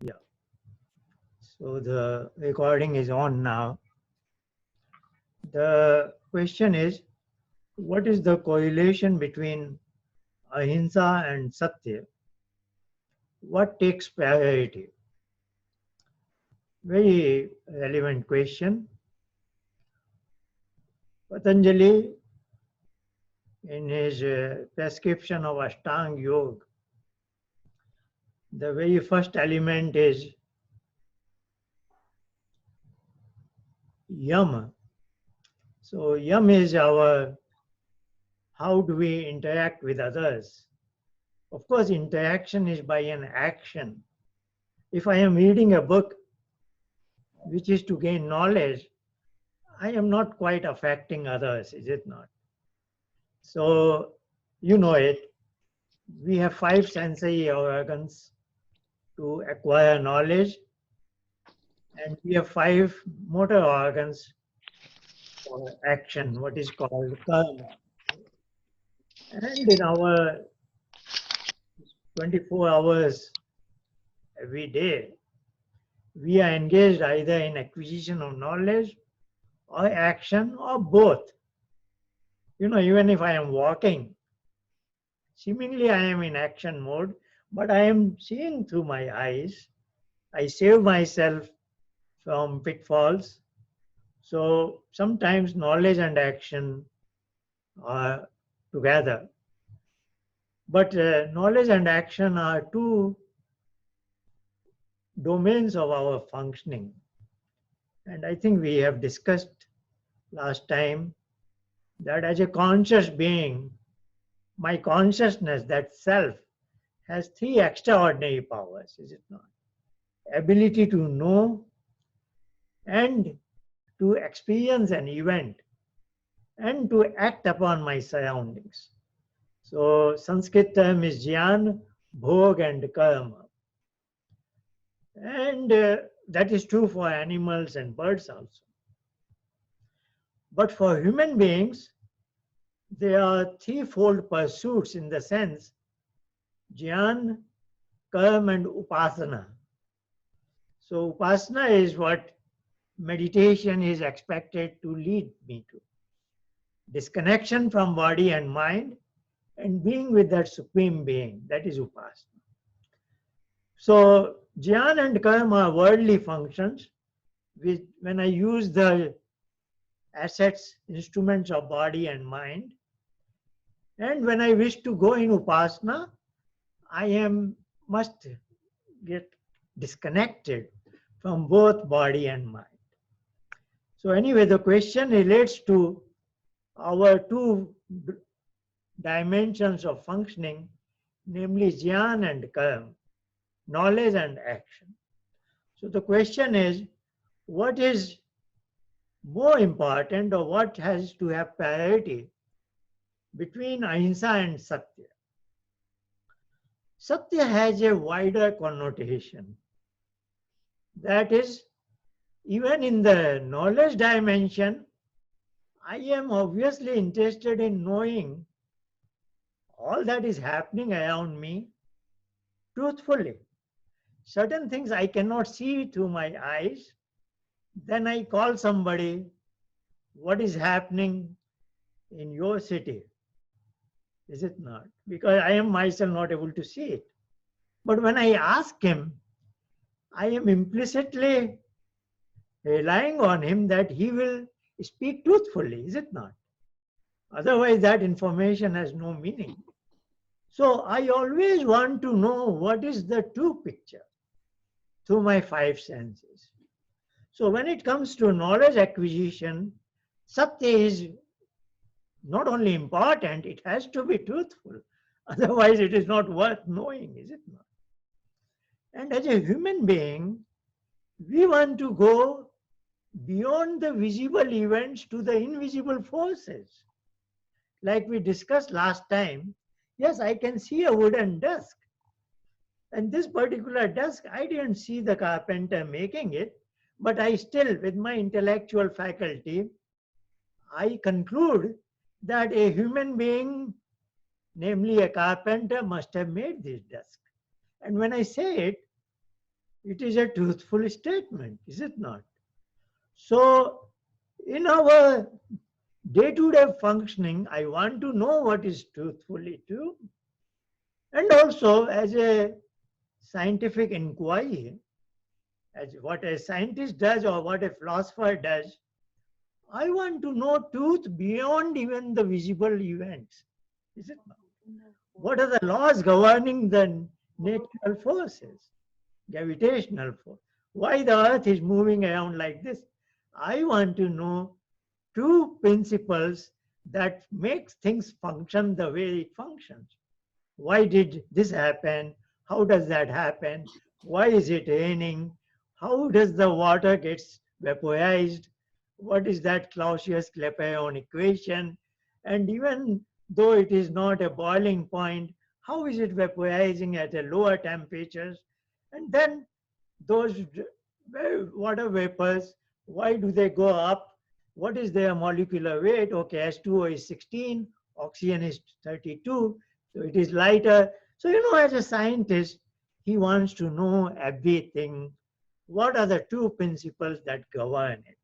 Yeah. So the recording is on now. The question is, what is the correlation between Ahimsa and Satya? What takes priority? Very relevant question. Patanjali, in his prescription of Ashtanga Yoga, the very first element is yam. So yam is our, how do we interact with others? Of course, interaction is by an action. If I am reading a book which is to gain knowledge, I am not quite affecting others, is it not? So, you know it, we have five sensory organs to acquire knowledge, and we have five motor organs for action, what is called karma. And in our 24 hours every day, we are engaged either in acquisition of knowledge or action or both. You know, even if I am walking, seemingly I am in action mode, but I am seeing through my eyes. I save myself from pitfalls. So sometimes knowledge and action are together. But knowledge and action are two domains of our functioning. And I think we have discussed last time that as a conscious being, my consciousness, that self, has three extraordinary powers, is it not? Ability to know and to experience an event and to act upon my surroundings. So Sanskrit term is jnana, bhog and karma. And that is true for animals and birds also. But for human beings, there are threefold pursuits in the sense jnana, karma and upasana. So upasana is what meditation is expected to lead me to. Disconnection from body and mind and being with that supreme being, that is upasana. So jnana and karma are worldly functions which, when I use the assets, instruments of body and mind, and when I wish to go in upasana, must get disconnected from both body and mind. So anyway, the question relates to our two dimensions of functioning, namely jnana and karma, knowledge and action. So the question is, what is more important or what has to have priority between ahimsa and satya? Satya has a wider connotation. That is, even in the knowledge dimension, I am obviously interested in knowing all that is happening around me truthfully. Certain things I cannot see through my eyes, then I call somebody, what is happening in your city? Is it not? Because I am myself not able to see it. But when I ask him, I am implicitly relying on him that he will speak truthfully, is it not? Otherwise, that information has no meaning. So I always want to know what is the true picture through my five senses. So when it comes to knowledge acquisition, Satya is not only important, it has to be truthful. Otherwise, it is not worth knowing, is it not? And as a human being, we want to go beyond the visible events to the invisible forces. Like we discussed last time, yes, I can see a wooden desk. And this particular desk, I didn't see the carpenter making it, but I still, with my intellectual faculty, I conclude that a human being, namely a carpenter, must have made this desk. And when I say it, it is a truthful statement, is it not? So, in our day-to-day functioning, I want to know what is truthfully true. And also, as a scientific inquiry, as what a scientist does or what a philosopher does, I want to know truth beyond even the visible events. Is it not? What are the laws governing the natural forces, gravitational force? Why the earth is moving around like this? I want to know two principles that makes things function the way it functions. Why did this happen? How does that happen? Why is it raining? How does the water gets vaporized? What is that Clausius-Clapeyron equation? And even though it is not a boiling point, how is it vaporizing at a lower temperatures? And then those water vapors, why do they go up? What is their molecular weight? Okay, H2O is 16, oxygen is 32, so it is lighter. So, as a scientist, he wants to know everything. What are the two principles that govern it?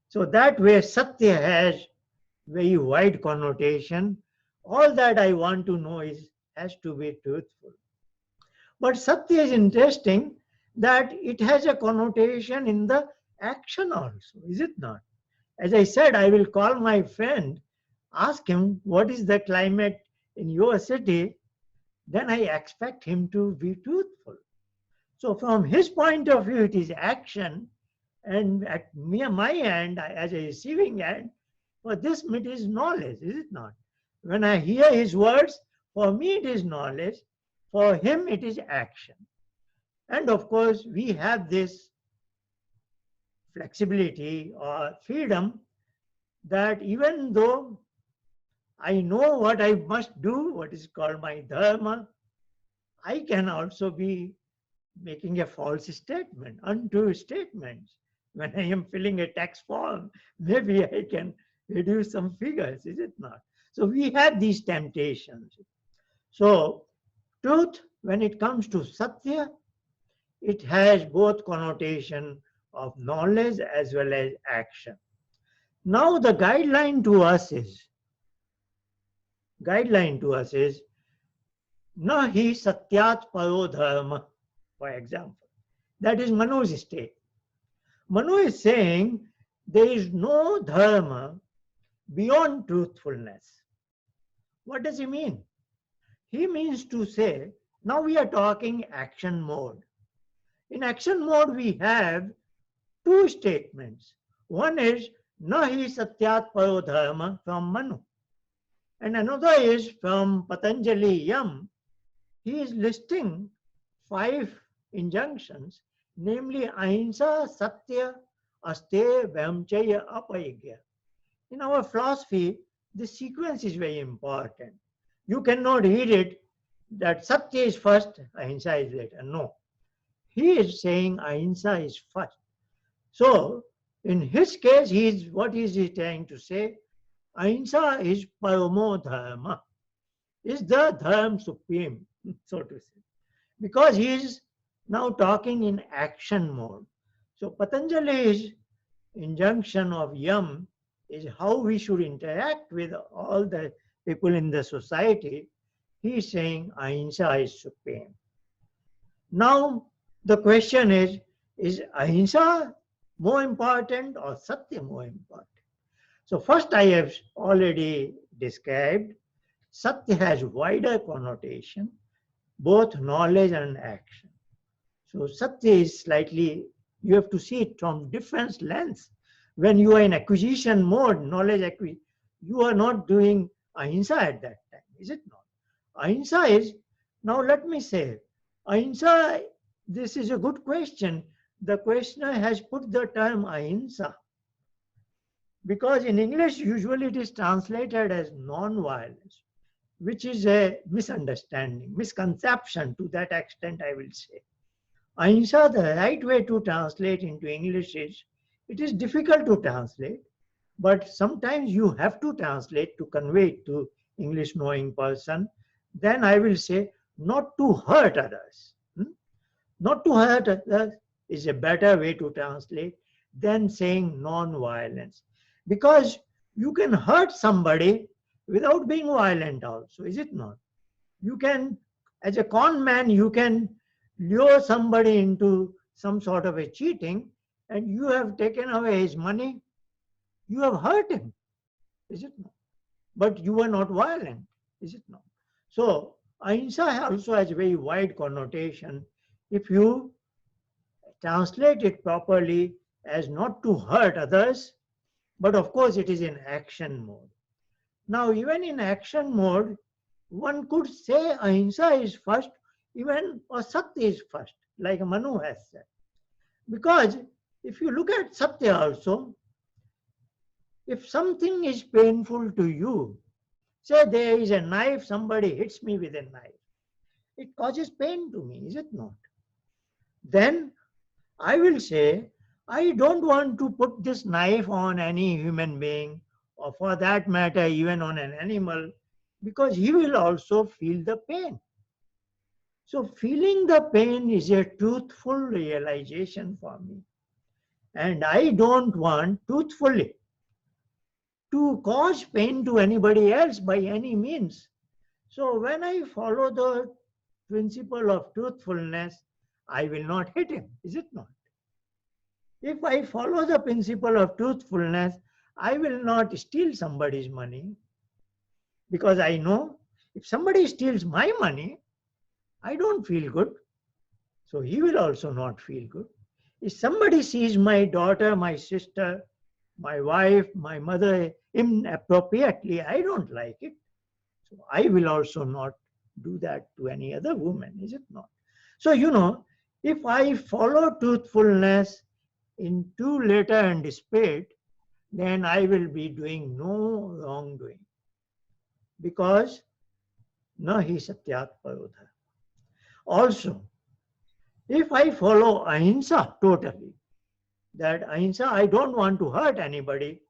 So that way, Satya has very wide connotation. All that I want to know has to be truthful. But Satya is interesting that it has a connotation in the action also, is it not? As I said, I will call my friend, ask him what is the climate in your city, then I expect him to be truthful. So from his point of view, it is action, and at my end, as a receiving end, for this it is knowledge, is it not? When I hear his words, for me it is knowledge, for him it is action. And of course, we have this flexibility or freedom that even though I know what I must do, what is called my dharma, I can also be making a false statement, untrue statements. When I am filling a tax form, maybe I can reduce some figures, is it not? So we have these temptations. So truth, when it comes to Satya, it has both connotation of knowledge as well as action. Now the guideline to us is nahi satyat paro dharma, for example. That is Manu's state. Manu is saying there is no dharma beyond truthfulness. What does he mean? He means to say, now we are talking action mode. In action mode, we have two statements. One is nahi satyat paro dharma from Manu. And another is from Patanjali Yam. He is listing 5 injunctions, namely Ahimsa, Satya, Aste, Vamchaya, Apayagya. In our philosophy, this sequence is very important. You cannot read it that Satya is first, Ahimsa is later. No. He is saying Ahimsa is first. So, in his case, what is he trying to say? Ahimsa is Paramo Dharma, is the Dharma supreme, so to say. Because he is now talking in action mode. So Patanjali's injunction of Yam is how we should interact with all the people in the society. He is saying Ahimsa is supreme. Now the question is Ahimsa more important or Satya more important? So first I have already described, Satya has wider connotation, both knowledge and action. So Satya is slightly, you have to see it from different lens. When you are in acquisition mode, knowledge acquisition, you are not doing Ahimsa at that time, is it not? Ahimsa is, now let me say, Ahimsa, this is a good question. The questioner has put the term Ahimsa, because in English, usually it is translated as non-violence, which is a misunderstanding, misconception to that extent, I will say. Ahimsa, the right way to translate into English is, it is difficult to translate, but sometimes you have to translate to convey it to English knowing person. Then I will say, not to hurt others. Not to hurt others, is a better way to translate than saying non-violence. Because you can hurt somebody without being violent also, is it not? You can, as a con man, you can lure somebody into some sort of a cheating and you have taken away his money. You have hurt him, is it not? But you are not violent, is it not? So, ahimsa also has a very wide connotation. If you translate it properly as not to hurt others, but of course it is in action mode. Now, even in action mode, one could say ahimsa is first, even or satya is first, like Manu has said. Because if you look at satya also, if something is painful to you, say there is a knife, somebody hits me with a knife, it causes pain to me, is it not? Then I will say, I don't want to put this knife on any human being, or for that matter, even on an animal, because he will also feel the pain. So, feeling the pain is a truthful realization for me. And I don't want truthfully to cause pain to anybody else by any means. So, when I follow the principle of truthfulness, I will not hit him, is it not? If I follow the principle of truthfulness, I will not steal somebody's money because I know if somebody steals my money, I don't feel good. So he will also not feel good. If somebody sees my daughter, my sister, my wife, my mother inappropriately, I don't like it. So I will also not do that to any other woman, is it not? So, if I follow truthfulness in true letter and spirit, then I will be doing no wrongdoing. Because nahi satyat parodha. Also, if I follow ahimsa totally, that ahimsa, I don't want to hurt anybody,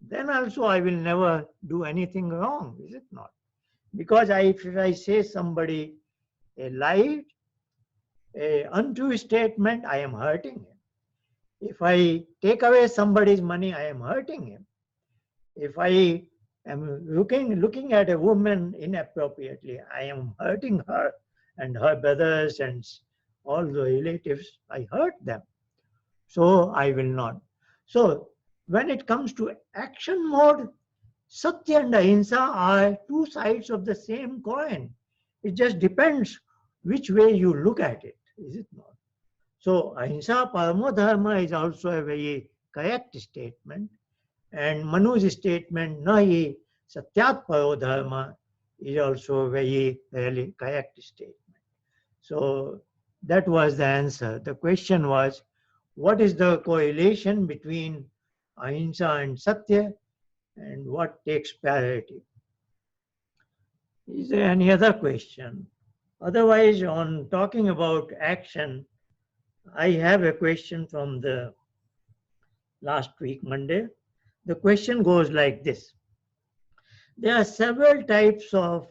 then also I will never do anything wrong, is it not? Because if I say somebody a lie, a untrue statement, I am hurting him. If I take away somebody's money, I am hurting him. If I am looking at a woman inappropriately, I am hurting her and her brothers and all the relatives. I hurt them. So I will not. So when it comes to action mode, Satya and Ahimsa are two sides of the same coin. It just depends which way you look at it, is it not? So Ahimsa Paramo Dharma is also a very correct statement. And Manu's statement, Nahi Satyat Paro Dharma, is also a very really correct statement. So that was the answer. The question was, what is the correlation between Ahimsa and Satya, and what takes priority? Is there any other question? Otherwise, on talking about action, I have a question from the last week, Monday. The question goes like this. There are several types of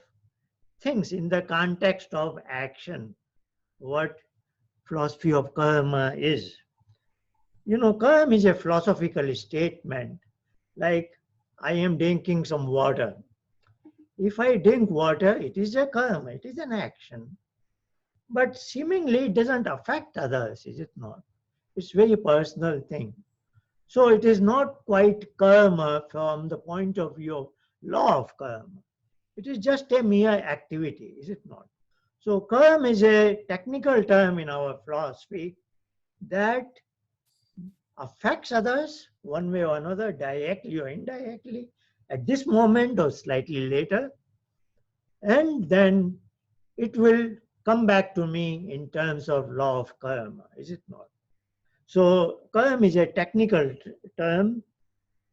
things in the context of action, what philosophy of karma is. Karma is a philosophical statement, like I am drinking some water. If I drink water, it is a karma, it is an action. But seemingly it doesn't affect others, is it not? It's a very personal thing. So it is not quite karma from the point of view of law of karma. It is just a mere activity, is it not? So karma is a technical term in our philosophy that affects others one way or another, directly or indirectly, at this moment or slightly later. And then it will come back to me in terms of law of karma, is it not? So karma is a technical term,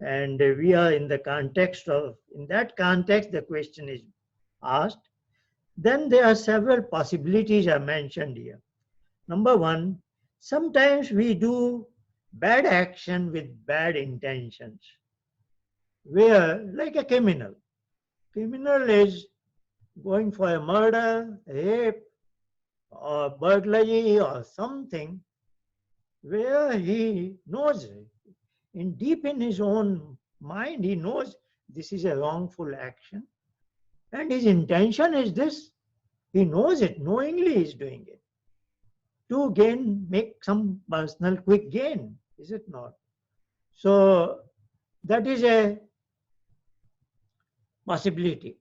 and we are in the context of, in that context, the question is asked. Then there are several possibilities are mentioned here. Number one, sometimes we do bad action with bad intentions, where, like a criminal is going for a murder, rape, or burglary or something where he knows, in deep in his own mind, he knows this is a wrongful action. And his intention is this. He knows it, knowingly he's doing it. To gain, make some personal quick gain, is it not? So that is a possibility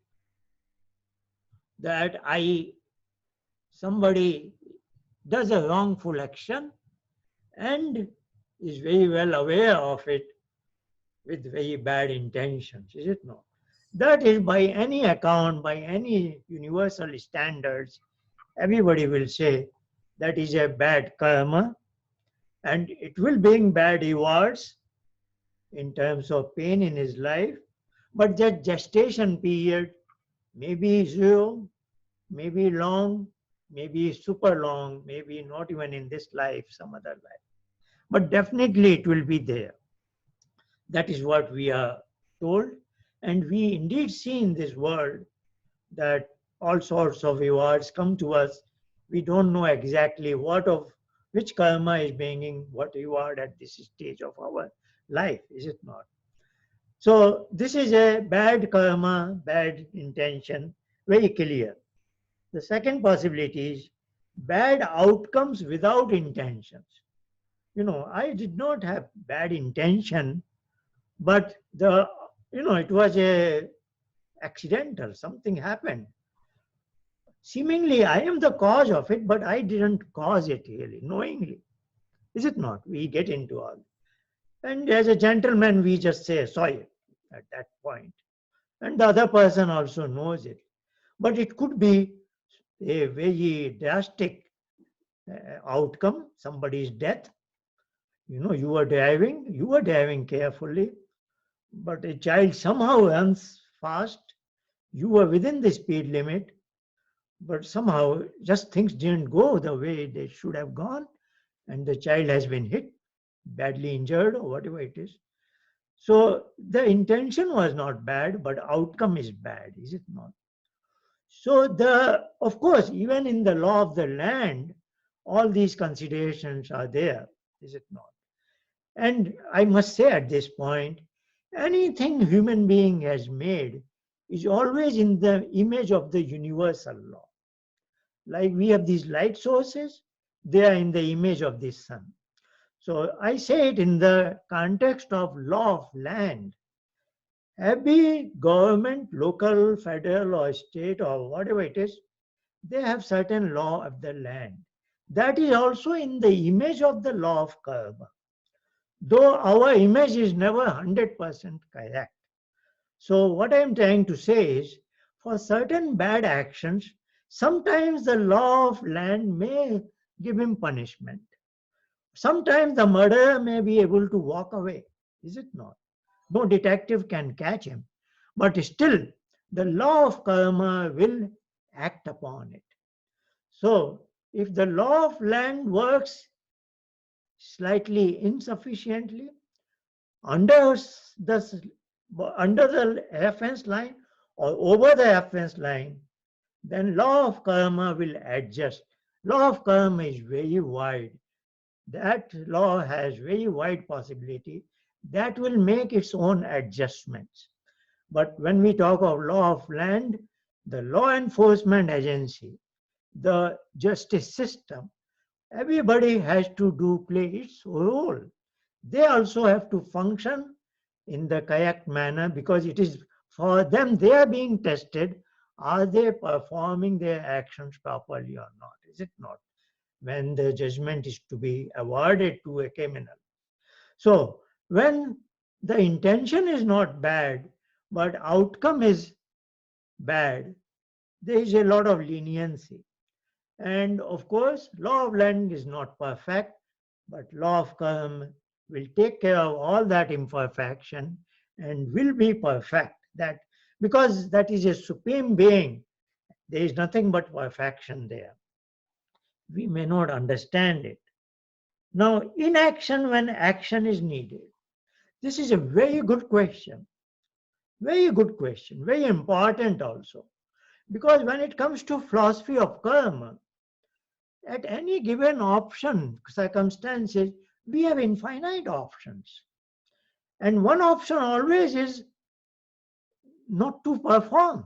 that somebody does a wrongful action and is very well aware of it with very bad intentions, is it not? That is, by any account, by any universal standards, everybody will say that is a bad karma and it will bring bad rewards in terms of pain in his life. But that gestation period may be zero, may be long, maybe super long, maybe not even in this life, some other life. But definitely it will be there. That is what we are told. And we indeed see in this world that all sorts of rewards come to us. We don't know exactly which karma is bringing what reward at this stage of our life, is it not? So this is a bad karma, bad intention, very clear. The second possibility is bad outcomes without intentions. I did not have bad intention, but it was a accidental. Something happened. Seemingly, I am the cause of it, but I didn't cause it really, knowingly. Is it not? We get into all. And as a gentleman, we just say sorry at that point. And the other person also knows it. But it could be a very drastic outcome, somebody's death. You were driving carefully, but a child somehow runs fast. You were within the speed limit, but somehow just things didn't go the way they should have gone, and the child has been hit, badly injured, or whatever it is. So the intention was not bad, but outcome is bad, is it not? So of course, even in the law of the land, all these considerations are there, is it not? And I must say at this point, anything human being has made is always in the image of the universal law. Like we have these light sources, they are in the image of this sun. So I say it in the context of law of land. Every government, local, federal, or state, or whatever it is, they have certain law of the land. That is also in the image of the law of karma. Though our image is never 100% correct. So what I am trying to say is, for certain bad actions, sometimes the law of land may give him punishment. Sometimes the murderer may be able to walk away, is it not? No detective can catch him. But still, the law of karma will act upon it. So, if the law of land works slightly insufficiently under the reference line or over the reference line, then law of karma will adjust. Law of karma is very wide. That law has very wide possibility that will make its own adjustments. But when we talk of law of land, the law enforcement agency, the justice system, everybody has to play its role. They also have to function in the correct manner because it is for them, they are being tested. Are they performing their actions properly or not? Is it not? When the judgment is to be awarded to a criminal. So when the intention is not bad, but outcome is bad, there is a lot of leniency. And of course, law of land is not perfect, but law of karma will take care of all that imperfection and will be perfect. That because that is a supreme being, there is nothing but perfection there. We may not understand it. Now, inaction when action is needed. This is a very good question. Very good question. Very important also. Because when it comes to philosophy of karma, at any given option, circumstances, We have infinite options. And one option always is not to perform.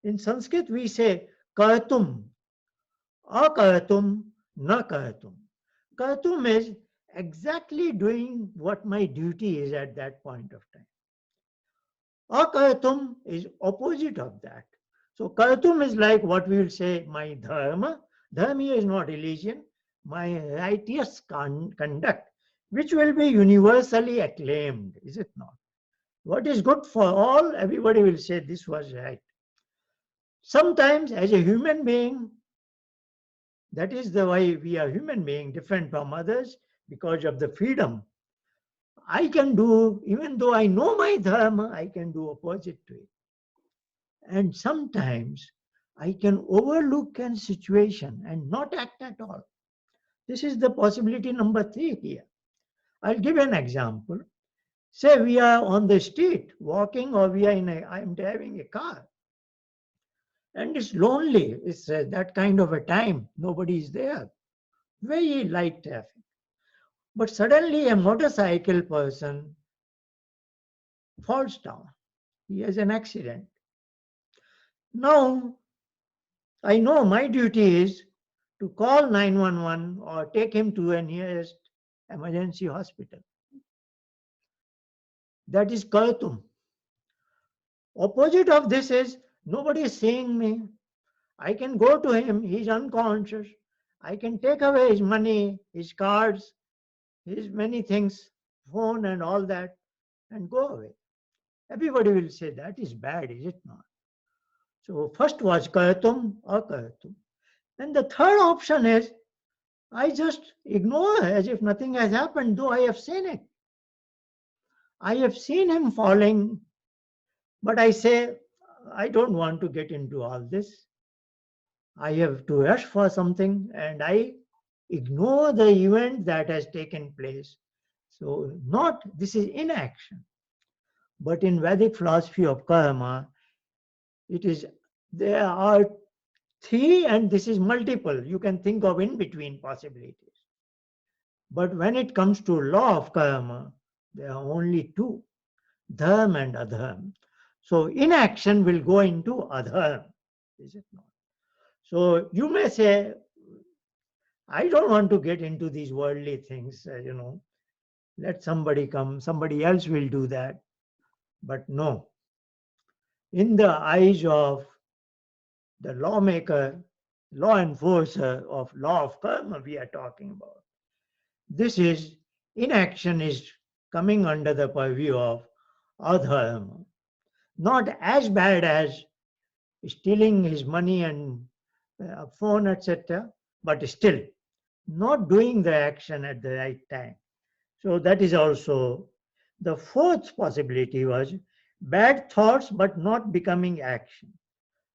In Sanskrit, we say kartum, akartum, na kartum. Kartum is exactly doing what my duty is at that point of time. Akartum is opposite of that. So kartum is like what we will say my dharma. Dharma is not religion, my righteous conduct, which will be universally acclaimed, is it not? What is good for all, everybody will say this was right. Sometimes as a human being, that is the way we are human being, different from others because of the freedom. I can do, even though I know my dharma, I can do opposite to it. And sometimes I can overlook a situation and not act at all. This is the possibility number 3 here. I'll give an example. Say we are on the street walking, or we are I'm driving a car. And it's lonely. It's that kind of a time. Nobody is there. Very light traffic. But suddenly a motorcycle person falls down. He has an accident. Now, I know my duty is to call 911 or take him to a nearest emergency hospital. That is kartum. Opposite of this is nobody is seeing me. I can go to him. He's unconscious. I can take away his money, his cards, his many things, phone and all that, and go away. Everybody will say that is bad, is it not? So first was kartum or kartum. And the third option is I just ignore as if nothing has happened, though I have seen it. I have seen him falling, but I say, I don't want to get into all this. I have to rush for something and I ignore the event that has taken place. So this is inaction. But in Vedic philosophy of karma, there are 3 and this is multiple. You can think of in between possibilities. But when it comes to law of karma, there are only 2, dharma and adharma. So inaction will go into adharma, is it not? So you may say, I don't want to get into these worldly things, let somebody come, somebody else will do that. But no, in the eyes of the lawmaker, law enforcer of law of karma we are talking about, this is, inaction is coming under the purview of adharma. Not as bad as stealing his money and phone, etc., but still not doing the action at the right time. So that is also the 4th possibility was bad thoughts but not becoming action.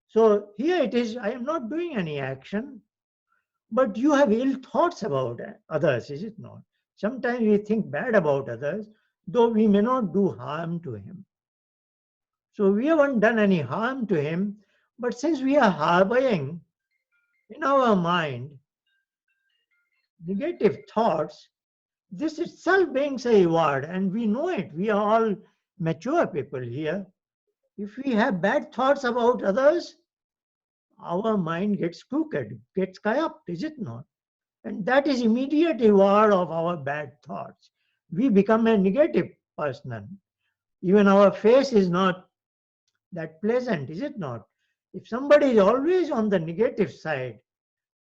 So here it is, I am not doing any action, but you have ill thoughts about others, is it not? Sometimes we think bad about others, though we may not do harm to him. So we haven't done any harm to him, but since we are harboring in our mind negative thoughts, this itself brings a reward, and we know it. We are all mature people here. If we have bad thoughts about others, our mind gets crooked, gets corrupt, is it not? And that is immediate reward of our bad thoughts. We become a negative person. Even our face is not that pleasant, is it not? If somebody is always on the negative side,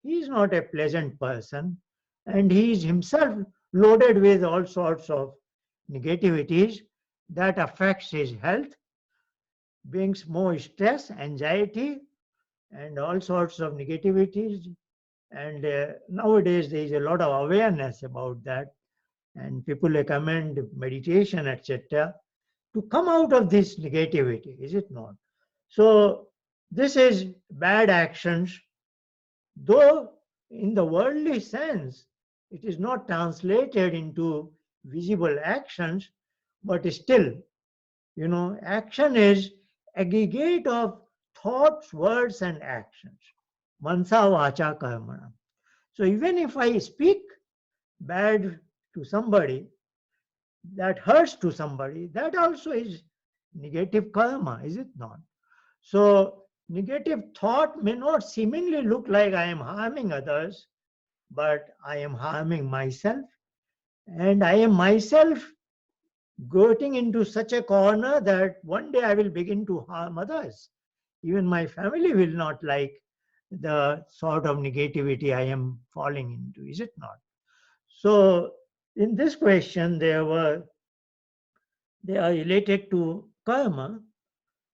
he is not a pleasant person, and he is himself loaded with all sorts of negativities that affects his health, brings more stress, anxiety, and all sorts of negativities. And nowadays there is a lot of awareness about that, and people recommend meditation, etc., to come out of this negativity, is it not? So this is bad actions, though in the worldly sense it is not translated into visible actions, but still, action is aggregate of thoughts, words, and actions. Mansa vacha karmana. So even if I speak, bad to somebody, that hurts to somebody, that also is negative karma, is it not? So, negative thought may not seemingly look like I am harming others, but I am harming myself, and I am myself getting into such a corner that one day I will begin to harm others. Even my family will not like the sort of negativity I am falling into, is it not? So, in this question, they are related to karma.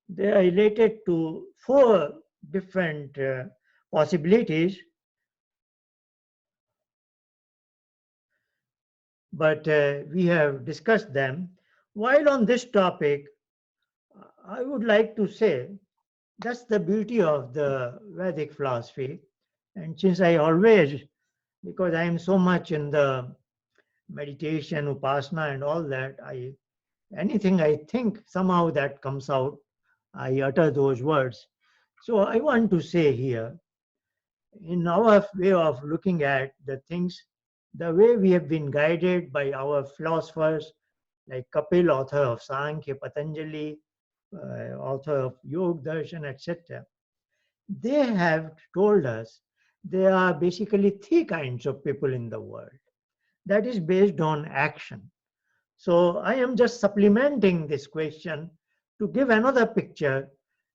They are related to four different possibilities, but we have discussed them. While on this topic, I would like to say that's the beauty of the Vedic philosophy. And since I always, because I am so much in the meditation, upasana, and all that, anything I think somehow that comes out, I utter those words. So I want to say here, in our way of looking at the things, the way we have been guided by our philosophers like Kapil, author of Sankhya, Patanjali, author of Yoga Darshan, etc., they have told us there are basically three kinds of people in the world. That is based on action. So I am just supplementing this question to give another picture,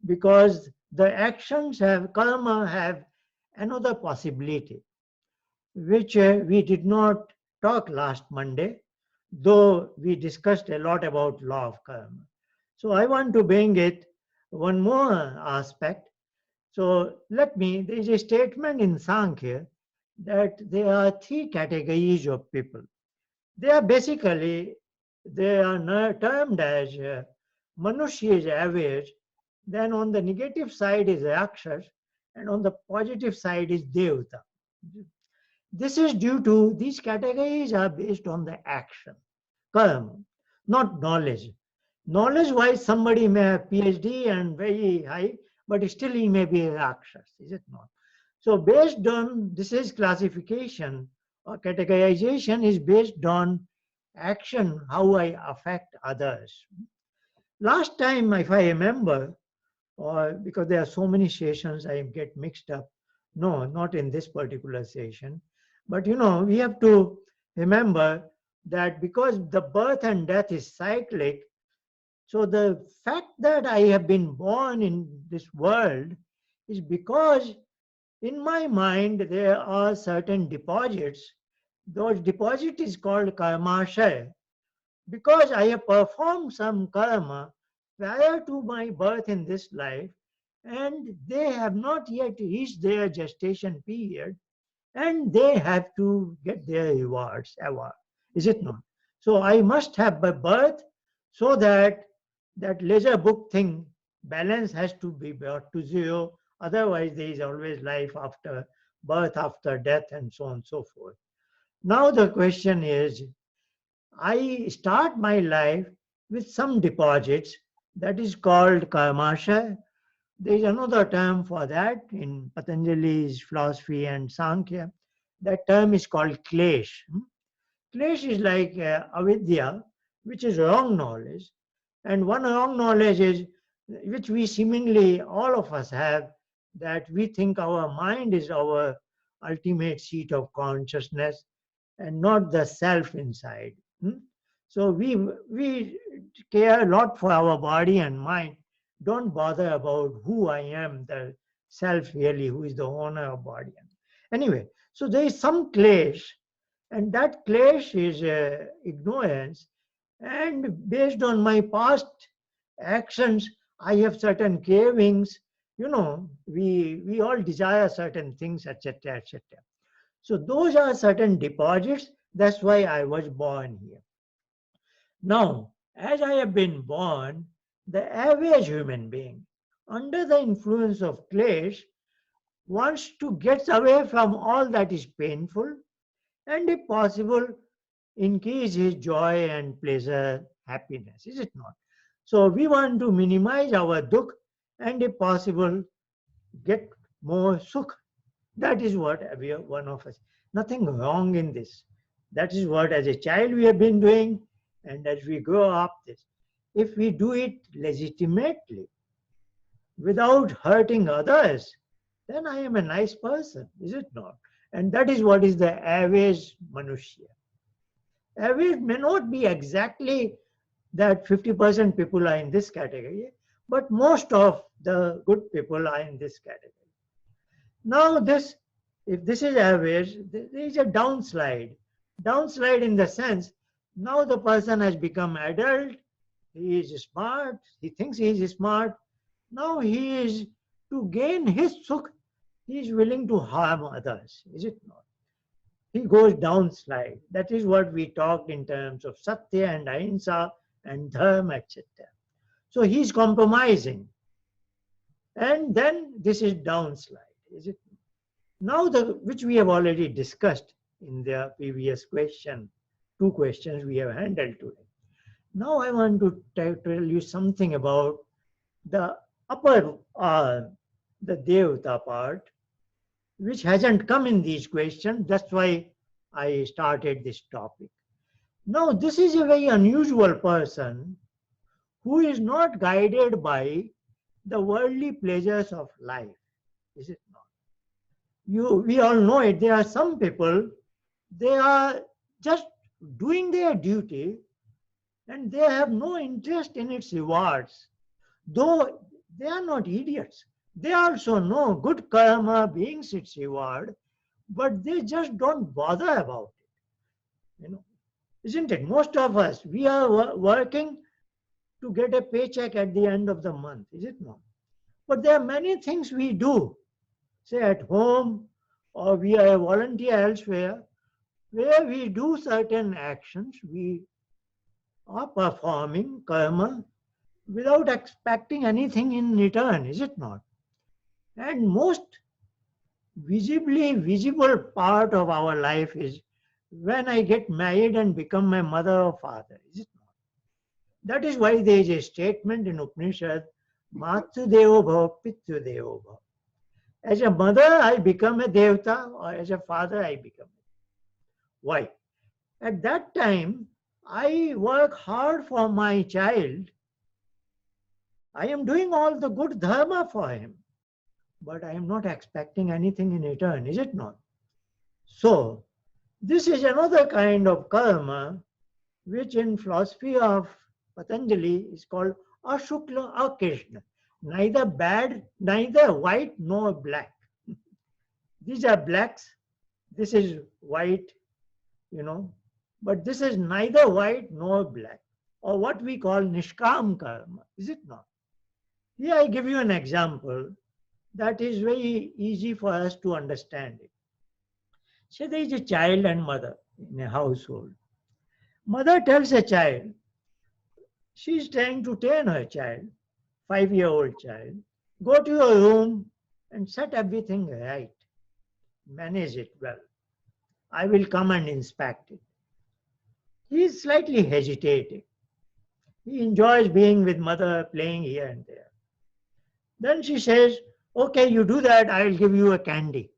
because the actions have, karma have another possibility, which we did not talk last Monday, though we discussed a lot about law of karma. So I want to bring it one more aspect. So there is a statement in Sankhya that there are three categories of people. They are basically, they are termed as Manushya is average, then on the negative side is Rakshas, and on the positive side is Devata. This is due to these categories are based on the action, karma, not knowledge. Knowledge wise, somebody may have PhD and very high, but still he may be a Rakshas, is it not? So, based on this is classification or categorization is based on action, how I affect others. Last time, if I remember, or because there are so many sessions, I get mixed up. No, not in this particular session. But we have to remember that because the birth and death is cyclic, so the fact that I have been born in this world is because in my mind there are certain deposits. Those deposit is called karmashaya, because I have performed some karma prior to my birth in this life, and they have not yet reached their gestation period, and they have to get their rewards ever, is it not? So I must have by birth, so that that ledger book thing balance has to be brought to zero. Otherwise, there is always life after birth, after death, and so on and so forth. Now the question is, I start my life with some deposits that is called karmasha. There is another term for that in Patanjali's philosophy and Sankhya. That term is called klesh. Klesh is like avidya, which is wrong knowledge. And one wrong knowledge is, which we seemingly all of us have, that we think our mind is our ultimate seat of consciousness and not the self inside. So we care a lot for our body and mind. Don't bother about who I am, the self really, who is the owner of body. Anyway, so there is some clash, and that clash is ignorance. And based on my past actions, I have certain cravings. We all desire certain things, etc., etc. So those are certain deposits. That's why I was born here. Now, as I have been born, the average human being, under the influence of clash, wants to get away from all that is painful, and if possible, increase his joy and pleasure, happiness, is it not? So we want to minimize our dukh, and if possible, get more sukh. That is what every one of us. Nothing wrong in this. That is what as a child we have been doing, and as we grow up this. If we do it legitimately, without hurting others, then I am a nice person, is it not? And that is what is the average Manushya. Average may not be exactly that 50% people are in this category, but most of the good people are in this category. Now this, if this is average, there is a downslide. Downslide in the sense, now the person has become adult, he is smart, he thinks he is smart. Now he is, to gain his sukh, he is willing to harm others, is it not? He goes downslide. That is what we talked in terms of Satya and Ahimsa and Dharma, etc. So he is compromising. And then this is downslide, is it? Now, which we have already discussed in the previous question, two questions we have handled today. Now I want to tell you something about the upper, the Devta part, which hasn't come in these questions. That's why I started this topic. Now, this is a very unusual person who is not guided by the worldly pleasures of life, is it not? We all know it. There are some people, they are just doing their duty and they have no interest in its rewards. Though they are not idiots. They also know good karma brings its reward, but they just don't bother about it. Isn't it? Most of us, we are working to get a paycheck at the end of the month, is it not? But there are many things we do, say at home, or we are a volunteer elsewhere, where we do certain actions, we are performing karma without expecting anything in return, is it not? And most visibly visible part of our life is when I get married and become my mother or father, is it not? That is why there is a statement in Upanishad, Matru Devo Bhava, Pitru Devo Bhava. As a mother, I become a Devta, or as a father, I become. Why? At that time, I work hard for my child. I am doing all the good dharma for him, but I am not expecting anything in return, is it not? So, this is another kind of karma, which in philosophy of Patanjali is called Ashukla Akrishna. Neither bad, neither white nor black. These are blacks, this is white, but this is neither white nor black, or what we call Nishkam karma, is it not? Here I give you an example that is very easy for us to understand it. Say there is a child and mother in a household. Mother tells a child, she is trying to train her child, 5-year-old child, go to your room and set everything right. Manage it well. I will come and inspect it. He is slightly hesitating. He enjoys being with mother, playing here and there. Then she says, okay, you do that, I will give you a candy.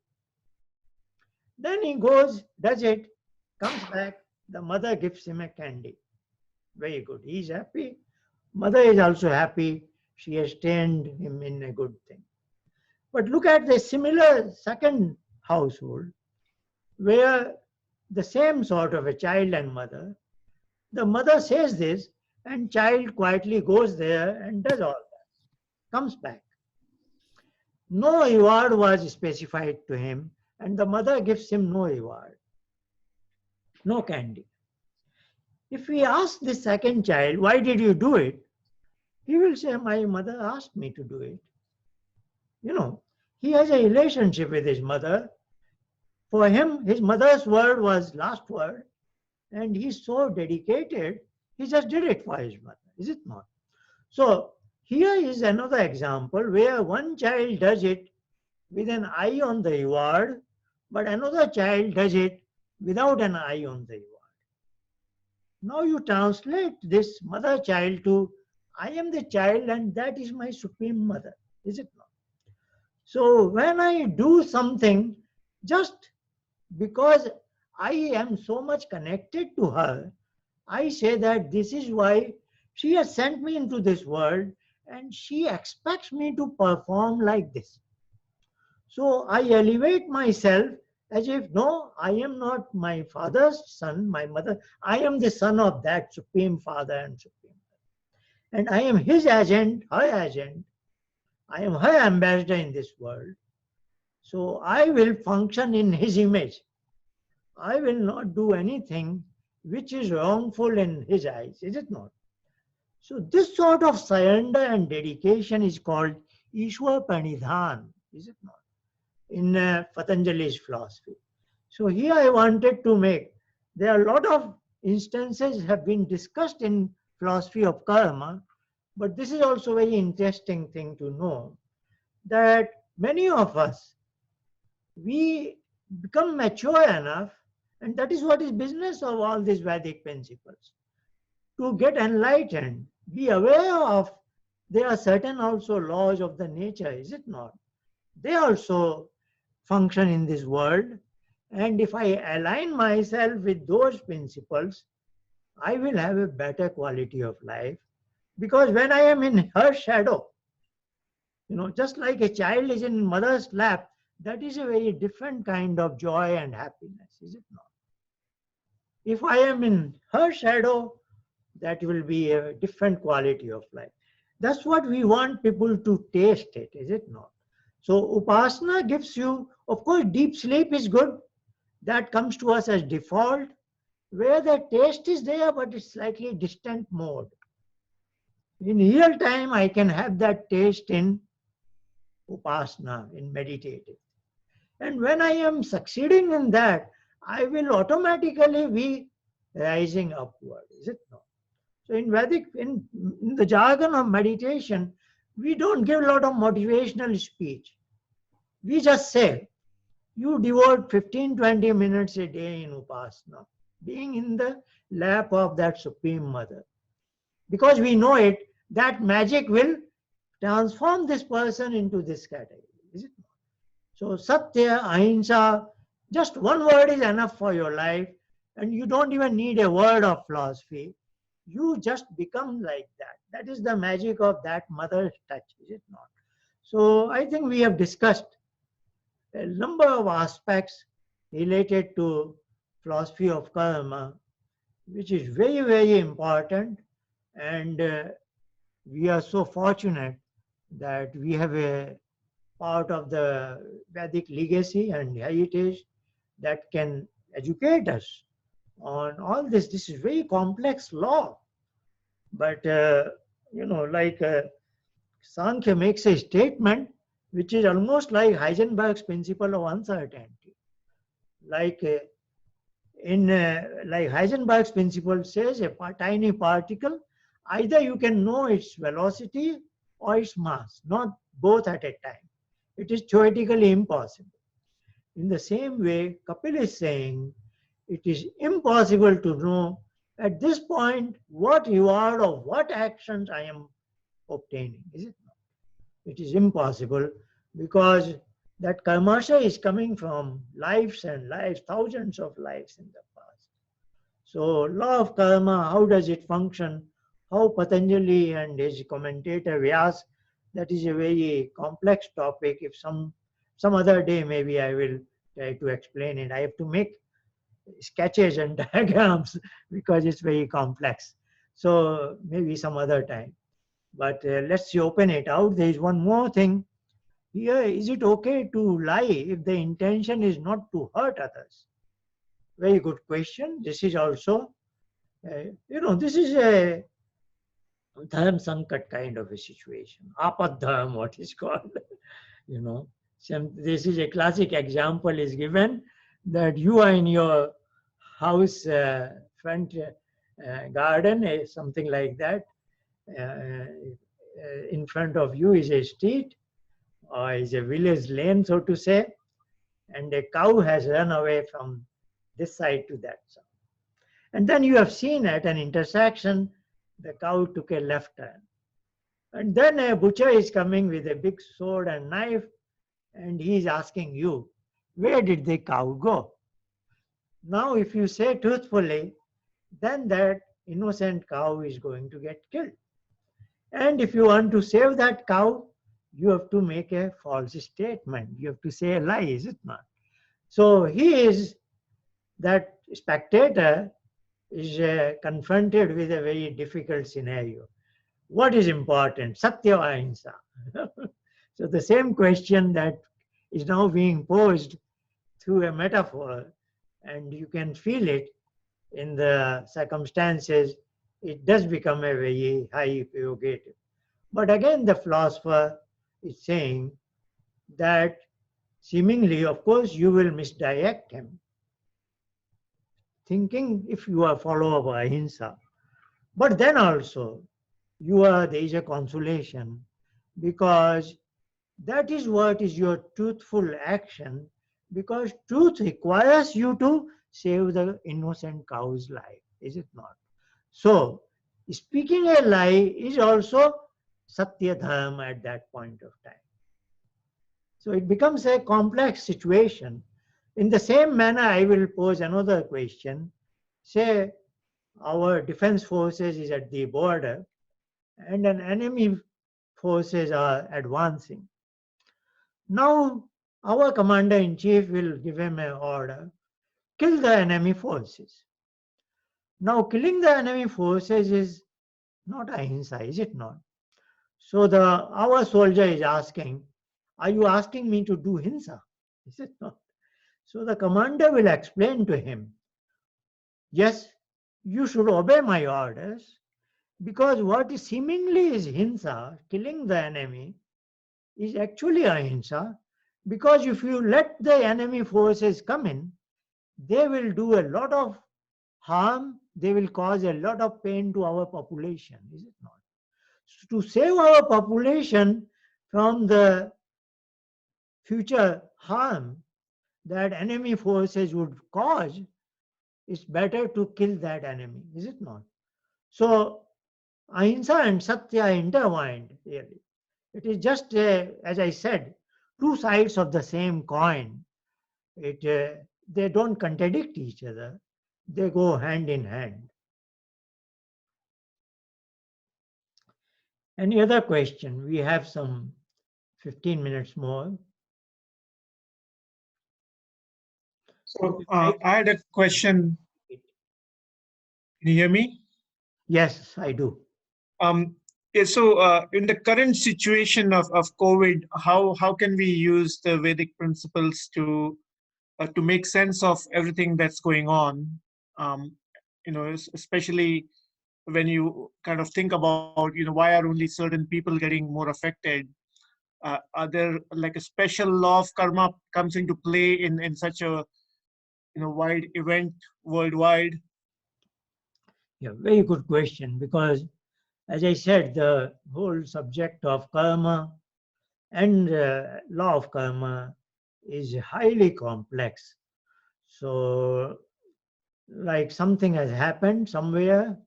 Then he goes, does it, comes back, the mother gives him a candy. Very good. He is happy. Mother is also happy. She has trained him in a good thing. But look at the similar second household where the same sort of a child and mother, the mother says this and child quietly goes there and does all that, comes back. No reward was specified to him and the mother gives him no reward, no candy. If we ask the second child, why did you do it? He will say, my mother asked me to do it. He has a relationship with his mother. For him, his mother's word was last word, and he's so dedicated, he just did it for his mother, is it not? So here is another example where one child does it with an eye on the reward, but another child does it without an eye on the reward. Now you translate this mother-child to, I am the child and that is my supreme mother, is it not? So when I do something just because I am so much connected to her. I say that this is why she has sent me into this world and she expects me to perform like this. So I elevate myself as if, no, I am not my father's son, my mother. I am the son of that Supreme Father and Supreme Mother. And I am his agent, her agent. I am her ambassador in this world. So I will function in his image. I will not do anything which is wrongful in his eyes, is it not? So this sort of surrender and dedication is called Ishwar Pranidhan, is it not? In Patanjali's philosophy. So here I wanted to make, there are a lot of instances have been discussed in philosophy of karma, but this is also a very interesting thing to know that many of us, we become mature enough, and that is what is business of all these Vedic principles, to get enlightened, be aware of there are certain also laws of the nature, is it not? They also function in this world, and if I align myself with those principles, I will have a better quality of life, because when I am in her shadow, just like a child is in mother's lap, that is a very different kind of joy and happiness, is it not? If I am in her shadow, that will be a different quality of life. That's what we want people to taste it, is it not? So Upasana gives you, of course, deep sleep is good. That comes to us as default, where the taste is there, but it's slightly distant mode. In real time, I can have that taste in Upasana, in meditative. And when I am succeeding in that, I will automatically be rising upward, is it not? So in Vedic, in the jargon of meditation, we don't give a lot of motivational speech. We just say, you devote 15-20 minutes a day in Upasana, being in the lap of that Supreme Mother. Because we know it, that magic will transform this person into this category, is it not? So Satya, Ahimsa, just one word is enough for your life, and you don't even need a word of philosophy. You just become like that. That is the magic of that mother's touch, is it not? So I think we have discussed a number of aspects related to philosophy of karma, which is very, very important. And we are so fortunate that we have a part of the Vedic legacy and heritage that can educate us on all this. This is very complex law. But, like Sankhya makes a statement which is almost like Heisenberg's principle of uncertainty. Like like Heisenberg's principle says, a tiny particle, either you can know its velocity or its mass, not both at a time. It is theoretically impossible. In the same way, Kapil is saying it is impossible to know at this point what reward or what actions I am obtaining, is it not? It is impossible, because that karmasha is coming from lives and lives, thousands of lives in the past. So law of karma, how does it function? How Patanjali and his commentator Vyas, that is a very complex topic. If some other day maybe I will try to explain it. I have to make sketches and diagrams because it's very complex. So maybe some other time. But let's open it out. There is one more thing. Here, is it okay to lie if the intention is not to hurt others? Very good question. This is also, this is a dharma sankat kind of a situation. Apad dharma, what is called. This is a classic example is given that you are in your house front garden, something like that. In front of you is a street or is a village lane, so to say, and a cow has run away from this side to that side. And then you have seen at an intersection, the cow took a left turn. And then a butcher is coming with a big sword and knife, and he is asking you, where did the cow go? Now, if you say truthfully, then that innocent cow is going to get killed. And if you want to save that cow, you have to make a false statement. You have to say a lie, is it not? So he is, that spectator is confronted with a very difficult scenario. What is important? Satya Ahimsa. So the same question that is now being posed through a metaphor, and you can feel it in the circumstances, it does become a very high prerogative. But again, the philosopher is saying that seemingly, of course, you will misdirect him, thinking if you are follower of ahimsa. But then also, there is a consolation, because that is what is your truthful action, because truth requires you to save the innocent cow's life, is it not? So, speaking a lie is also Satya Dharma at that point of time. So it becomes a complex situation. In the same manner, I will pose another question. Say our defense forces is at the border and an enemy forces are advancing. Now, our commander-in-chief will give him an order, kill the enemy forces. Now, killing the enemy forces is not ahimsa, is it not? So our soldier is asking, are you asking me to do hinsa? Is it not? So the commander will explain to him, yes, you should obey my orders, because what is seemingly is hinsa, killing the enemy, is actually ahimsa, because if you let the enemy forces come in, they will do a lot of harm, they will cause a lot of pain to our population, is it not? So to save our population from the future harm that enemy forces would cause, it's better to kill that enemy, is it not? So ahimsa and satya are intertwined really. It is just, as I said, two sides of the same coin. They don't contradict each other. They go hand in hand. Any other question? We have some 15 minutes more. So I had a question. Can you hear me? Yes, I do. Um, yeah, so in the current situation of COVID, how can we use the Vedic principles to make sense of everything that's going on? Especially when you kind of think about, why are only certain people getting more affected? Are there like a special law of karma comes into play in such a wide event worldwide? Yeah, very good question, because as I said, the whole subject of karma and law of karma is highly complex. So, like something has happened somewhere,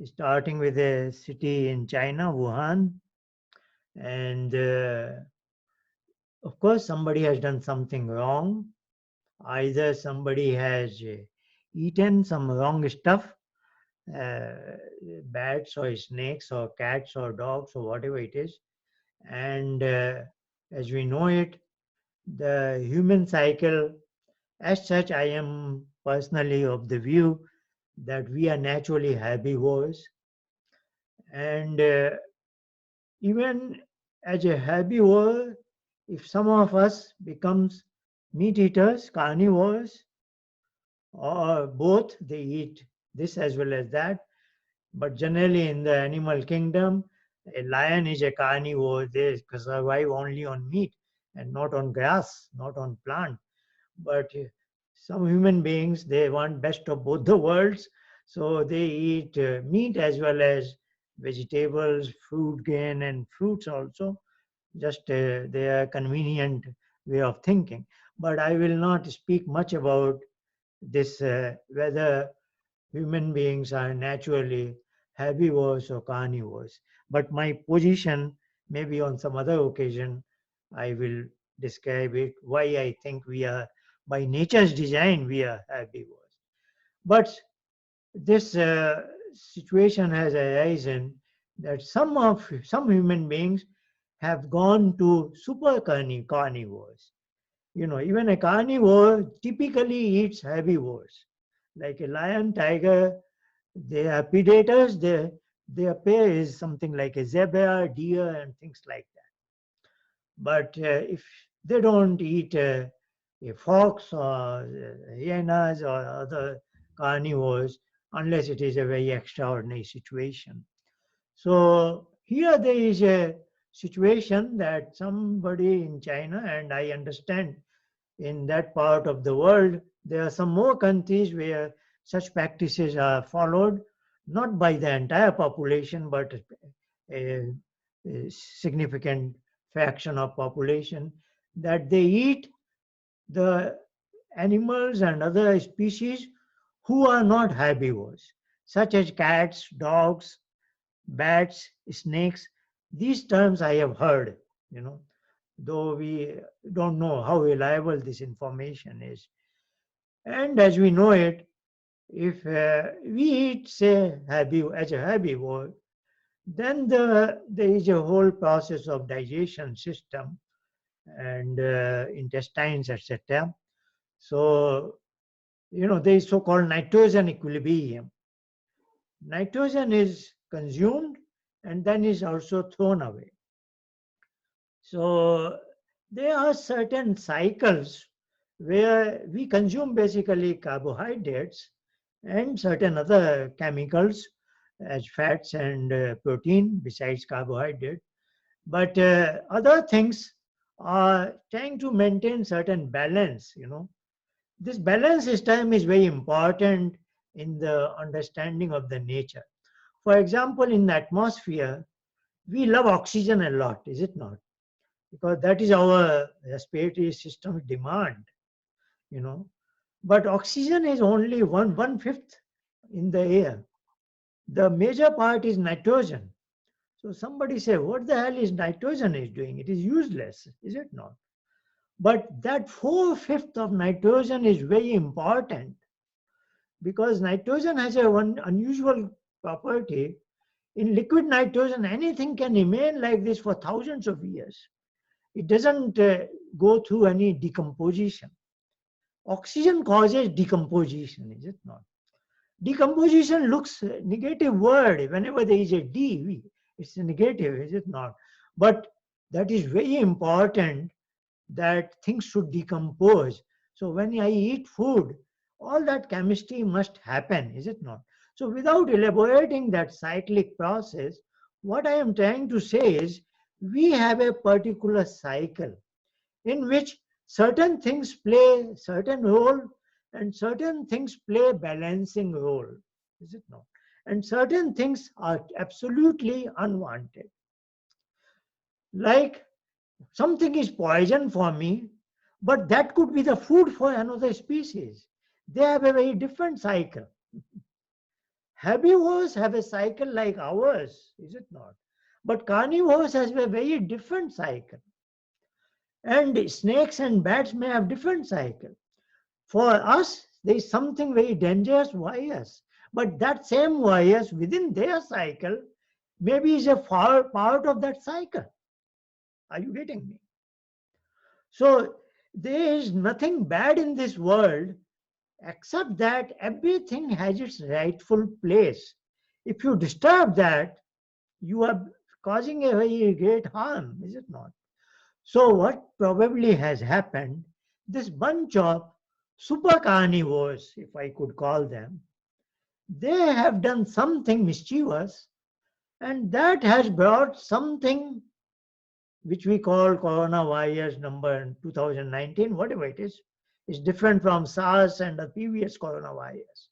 starting with a city in China, Wuhan, and of course, somebody has done something wrong. Either somebody has eaten some wrong stuff, uh, bats or snakes or cats or dogs or whatever it is. And as we know it, the human cycle, as such, I am personally of the view that we are naturally herbivores. And even as a herbivore, if some of us becomes meat eaters, carnivores, or both, they eat this as well as that. But generally in the animal kingdom, a lion is a carnivore. They survive only on meat and not on grass, not on plant. But some human beings, they want best of both the worlds. So they eat meat as well as vegetables, fruit grain, and fruits also. Just their convenient way of thinking. But I will not speak much about this, whether human beings are naturally herbivores or carnivores. But my position, maybe on some other occasion, I will describe it, why I think we are, by nature's design, we are herbivores. But this situation has arisen that some human beings have gone to carnivores. Even a carnivore typically eats herbivores, like a lion, tiger. They are predators. Their prey is something like a zebra, deer, and things like that. But if they don't eat a fox or hyenas or other carnivores, unless it is a very extraordinary situation. So here there is a situation that somebody in China, and I understand in that part of the world, there are some more countries where such practices are followed, not by the entire population, but a significant fraction of population, that they eat the animals and other species who are not herbivores, such as cats, dogs, bats, snakes. These terms I have heard, you know, though we don't know how reliable this information is. And as we know it, if we eat, say, as a herbivore, then there is a whole process of digestion system and intestines, etc. So, there is so-called nitrogen equilibrium. Nitrogen is consumed and then is also thrown away. So there are certain cycles where we consume basically carbohydrates and certain other chemicals as fats and protein besides carbohydrate. But other things are trying to maintain certain balance. This balance system is very important in the understanding of the nature. For example, in the atmosphere, we love oxygen a lot, is it not? Because that is our respiratory system demand, you know. But oxygen is only one fifth in the air. The major part is nitrogen. So somebody say, what the hell is nitrogen is doing? It is useless, is it not? But that 4/5 of nitrogen is very important because nitrogen has a one unusual property. In liquid nitrogen, anything can remain like this for thousands of years. It doesn't go through any decomposition. Oxygen causes decomposition, is it not? Decomposition looks a negative word. Whenever there is a D, it's a negative, is it not? But that is very important that things should decompose. So when I eat food, all that chemistry must happen, is it not? So without elaborating that cyclic process, what I am trying to say is we have a particular cycle in which certain things play certain role and certain things play balancing role, is it not? And certain things are absolutely unwanted. Like something is poison for me, but that could be the food for another species. They have a very different cycle. Herbivores have a cycle like ours, is it not? But carnivores has a very different cycle. And snakes and bats may have different cycle. For us, there is something very dangerous virus. But that same virus within their cycle maybe is a far part of that cycle. Are you getting me? So there is nothing bad in this world except that everything has its rightful place. If you disturb that, you are causing a very great harm, is it not? So what probably has happened, this bunch of super carnivores, if I could call them, they have done something mischievous and that has brought something which we call coronavirus number 2019, whatever it is different from SARS and the previous coronavirus.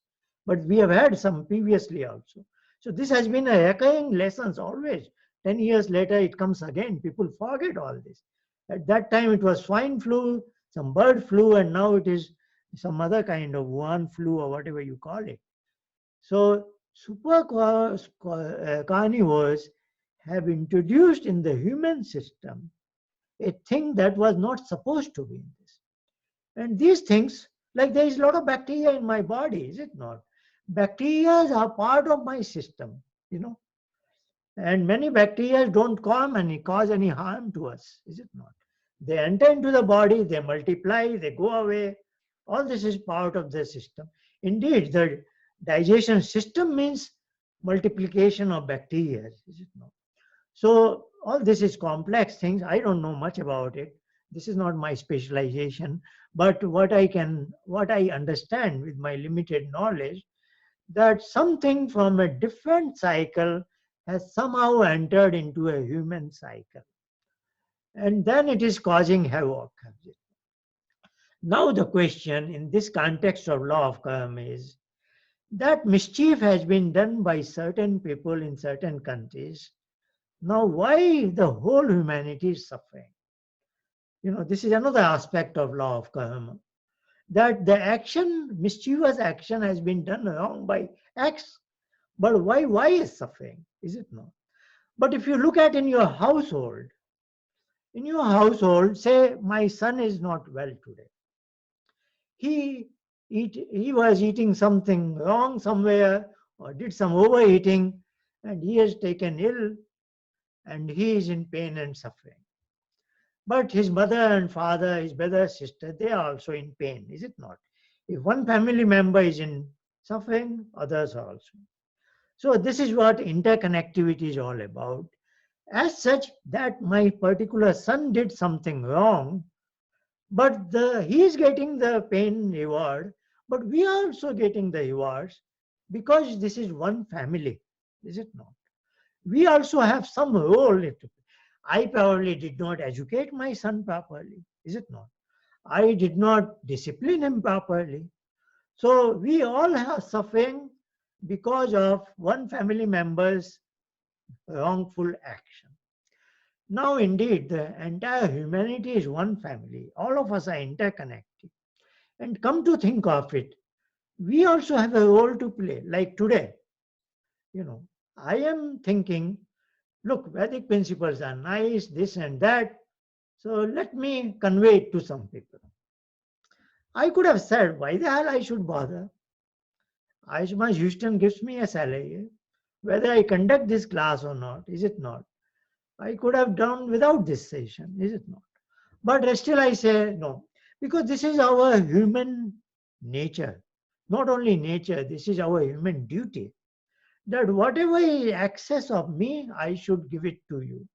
But we have had some previously also. So this has been a recurring lessons always. 10 years later, it comes again. People forget all this. At that time, it was swine flu, some bird flu, and now it is some other kind of Wuhan flu or whatever you call it. So carnivores have introduced in the human system a thing that was not supposed to be in this. And these things Like there is a lot of bacteria in my body, is it not? Bacteria are part of my system, you know. And many bacteria don't cause any harm to us, is it not? They enter into the body, they multiply, they go away. All this is part of the system. Indeed, the digestion system means multiplication of bacteria, is it not? So all this is complex things. I don't know much about it. This is not my specialization. But what I understand with my limited knowledge, that something from a different cycle has somehow entered into a human cycle. And then it is causing havoc. Now the question in this context of law of karma is that mischief has been done by certain people in certain countries. Now why the whole humanity is suffering? You know, this is another aspect of law of karma. That the action, mischievous action has been done wrong by X, but why is suffering? Is it not? But if you look at in your household, say my son is not well today. He was eating something wrong somewhere or did some overeating and he has taken ill and he is in pain and suffering. But his mother and father, his brother, sister, they are also in pain, is it not? If one family member is in suffering, others are also. So this is what interconnectivity is all about. As such, that my particular son did something wrong, but he is getting the pain reward, but we are also getting the rewards because this is one family, is it not? We also have some role in it. I probably did not educate my son properly, is it not? I did not discipline him properly. So we all are suffering because of one family member's wrongful action. Now, indeed, the entire humanity is one family. All of us are interconnected. And come to think of it, we also have a role to play. Like today, you know, I am thinking, look, Vedic principles are nice, this and that. So let me convey it to some people. I could have said, why the hell I should bother? My Houston gives me a salary. Whether I conduct this class or not, is it not? I could have done without this session, is it not? But still I say no, because this is our human nature. Not only nature, this is our human duty. That whatever is excess of me, I should give it to you.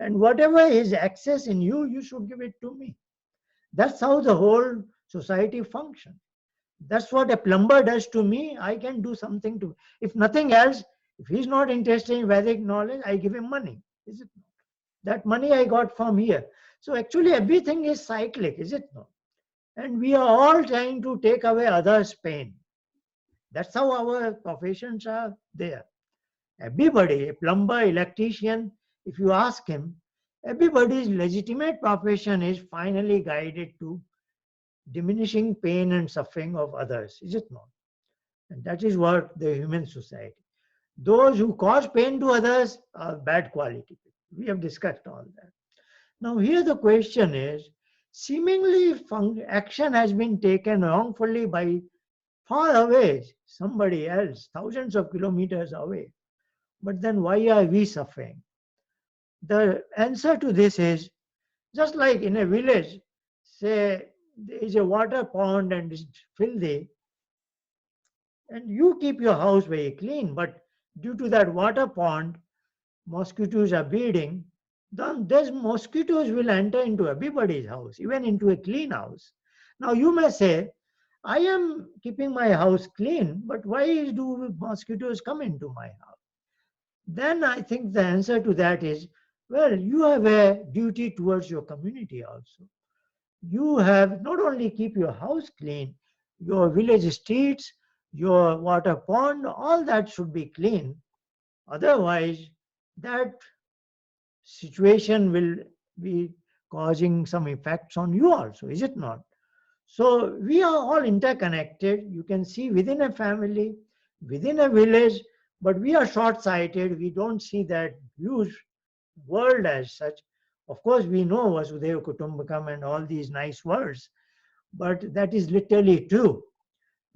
And whatever is excess in you, you should give it to me. That's how the whole society functions. That's what a plumber does to me. I can do something to. If nothing else, if he's not interested in Vedic knowledge, I give him money. Is it not? That money I got from here. So actually, everything is cyclic, is it not? And we are all trying to take away others' pain. That's how our professions are there. Everybody, a plumber, electrician, if you ask him, everybody's legitimate profession is finally guided to diminishing pain and suffering of others, is it not? And that is what the human society. Those who cause pain to others are bad quality. We have discussed all that. Now here the question is, seemingly action has been taken wrongfully by far away, somebody else, thousands of kilometers away. But then why are we suffering? The answer to this is, just like in a village, say there is a water pond and it's filthy, and you keep your house very clean, but due to that water pond, mosquitoes are breeding, then those mosquitoes will enter into everybody's house, even into a clean house. Now you may say, I am keeping my house clean, but why do mosquitoes come into my house? Then I think the answer to that is, well, you have a duty towards your community also. You have not only keep your house clean, your village streets, your water pond, all that should be clean. Otherwise, that situation will be causing some effects on you also, is it not? So we are all interconnected. You can see within a family, within a village, but we are short-sighted. We don't see that huge world as such. Of course, we know Vasudhaiva Kutumbakam and all these nice words, But that is literally true,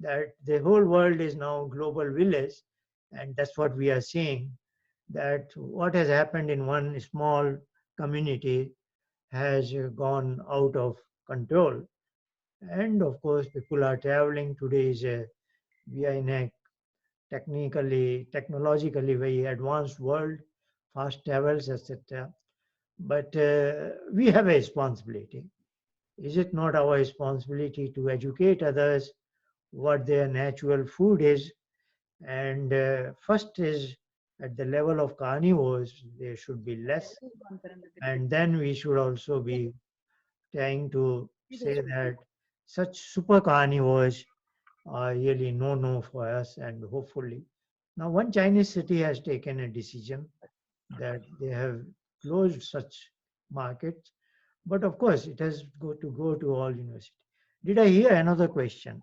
that the whole world is now global village, and that's what we are seeing, that what has happened in one small community has gone out of control. And of course, people are traveling. Today we are in a technologically very advanced world, fast travels, etc. But we have a responsibility. Is it not our responsibility to educate others what their natural food is? And first is at the level of carnivores, there should be less. And then we should also be trying to say that such super carnivores are really no for us, and hopefully. Now, one Chinese city has taken a decision that they have closed such markets, but of course, it has to go to all universities. Did I hear another question?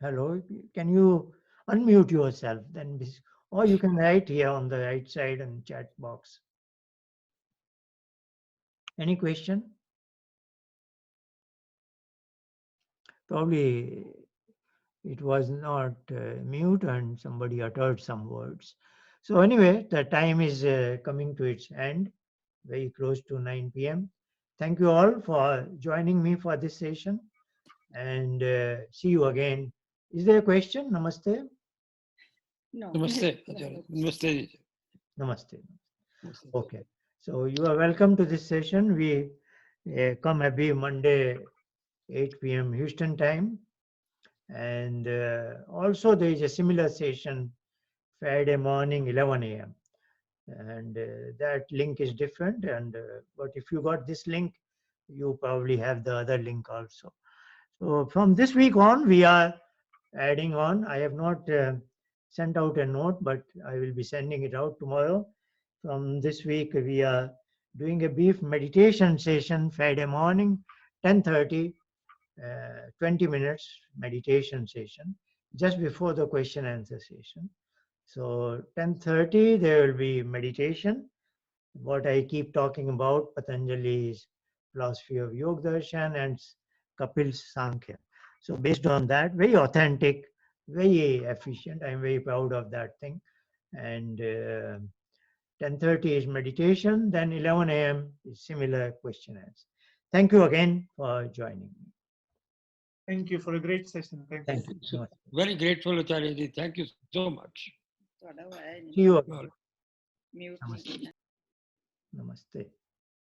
Hello, can you unmute yourself? Then, or you can write here on the right side and chat box. Any question? Probably it was not mute and somebody uttered some words. So anyway, the time is coming to its end, very close to 9 p.m. Thank you all for joining me for this session, and see you again. Is there a question? Namaste. No. Namaste, Acharya. Namaste. Namaste. Namaste. Okay. So you are welcome to this session. We come every Monday, 8 p.m. Houston time. And also there is a similar session Friday morning, 11 a.m. And that link is different. And but if you got this link, you probably have the other link also. So from this week on, we are adding on. I have not sent out a note, but I will be sending it out tomorrow. From this week, we are doing a brief meditation session Friday morning, 10:30, 20 minutes meditation session, just before the question answer session. So 10:30, there will be meditation. What I keep talking about, Patanjali's philosophy of Yoga Darshan and Kapil's Sankhya. So based on that, very authentic, very efficient. I'm very proud of that thing. And 10:30 is meditation. Then 11 a.m. is similar question answer. Thank you again for joining me. Thank you for a great session. Thank you. Thank you so much. Very grateful, Acharya-ji. Thank you so much. See you again. Mute. Namaste. Namaste.